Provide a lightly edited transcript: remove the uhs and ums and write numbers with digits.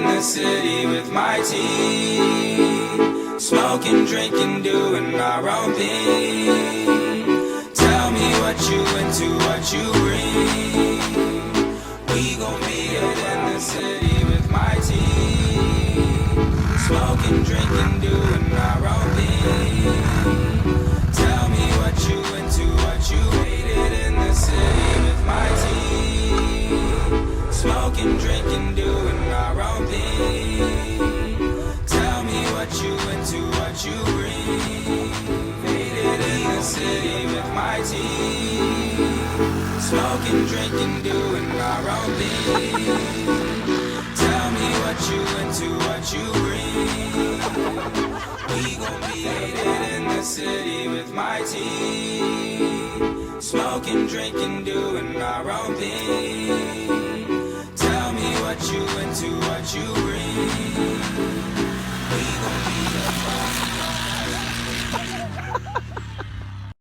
the city with my team, smoking, drinking, doing our own thing. Tell me what you into, what you bring. We gon' be it in the city with my team, smoking, drinking, doing our own thing. Tell me what you into, what you hate it in the city with my team, smoking, drinking, doing our own thing. Tell me what you into, what you bring. Hate it in the city with my team, smoking, drinking, doing our own thing. Tell me what you into, what you bring. We gon' be hated in the city with my team, smoking, drinking, doing our own thing. Tell me what you into, what you